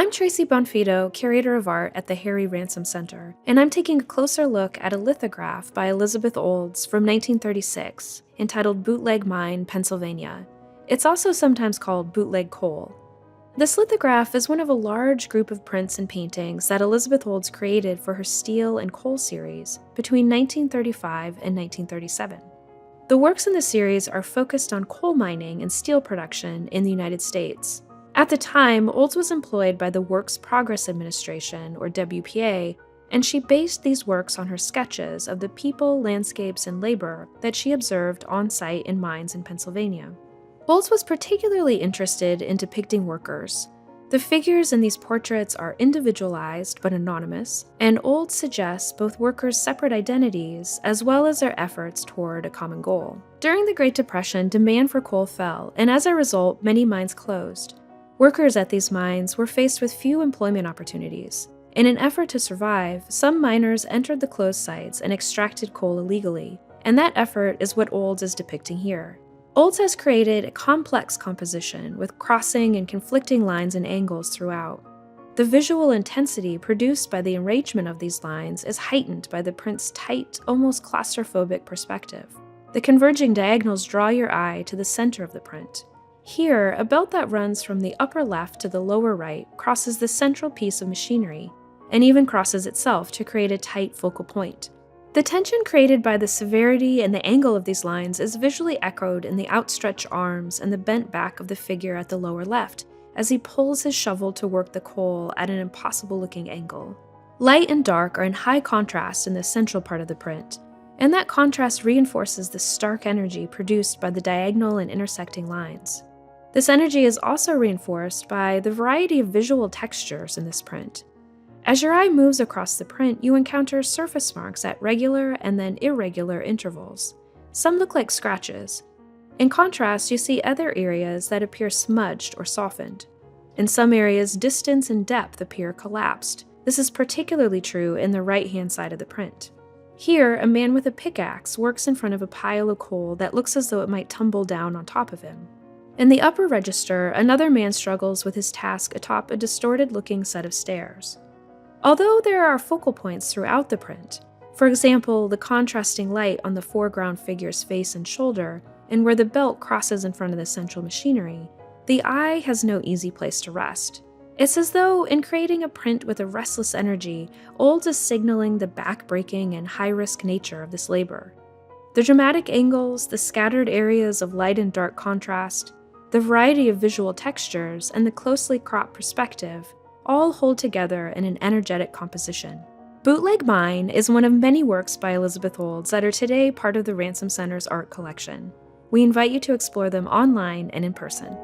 I'm Tracy Bonfitto, Curator of Art at the Harry Ransom Center, and I'm taking a closer look at a lithograph by Elizabeth Olds from 1936, entitled Bootleg Mine, Pennsylvania. It's also sometimes called Bootleg Coal. This lithograph is one of a large group of prints and paintings that Elizabeth Olds created for her Steel and Coal series between 1935 and 1937. The works in the series are focused on coal mining and steel production in the United States. At the time, Olds was employed by the Works Progress Administration, or WPA, and she based these works on her sketches of the people, landscapes, and labor that she observed on site in mines in Pennsylvania. Olds was particularly interested in depicting workers. The figures in these portraits are individualized but anonymous, and Olds suggests both workers' separate identities as well as their efforts toward a common goal. During the Great Depression, demand for coal fell, and as a result, many mines closed. Workers at these mines were faced with few employment opportunities. In an effort to survive, some miners entered the closed sites and extracted coal illegally, and that effort is what Olds is depicting here. Olds has created a complex composition with crossing and conflicting lines and angles throughout. The visual intensity produced by the arrangement of these lines is heightened by the print's tight, almost claustrophobic perspective. The converging diagonals draw your eye to the center of the print. Here, a belt that runs from the upper left to the lower right crosses the central piece of machinery, and even crosses itself to create a tight focal point. The tension created by the severity and the angle of these lines is visually echoed in the outstretched arms and the bent back of the figure at the lower left, as he pulls his shovel to work the coal at an impossible-looking angle. Light and dark are in high contrast in the central part of the print, and that contrast reinforces the stark energy produced by the diagonal and intersecting lines. This energy is also reinforced by the variety of visual textures in this print. As your eye moves across the print, you encounter surface marks at regular and then irregular intervals. Some look like scratches. In contrast, you see other areas that appear smudged or softened. In some areas, distance and depth appear collapsed. This is particularly true in the right-hand side of the print. Here, a man with a pickaxe works in front of a pile of coal that looks as though it might tumble down on top of him. In the upper register, another man struggles with his task atop a distorted-looking set of stairs. Although there are focal points throughout the print, for example, the contrasting light on the foreground figure's face and shoulder, and where the belt crosses in front of the central machinery, the eye has no easy place to rest. It's as though, in creating a print with a restless energy, Olds is signaling the back-breaking and high-risk nature of this labor. The dramatic angles, the scattered areas of light and dark contrast, the variety of visual textures, and the closely cropped perspective all hold together in an energetic composition. Bootleg Mine is one of many works by Elizabeth Olds that are today part of the Ransom Center's art collection. We invite you to explore them online and in person.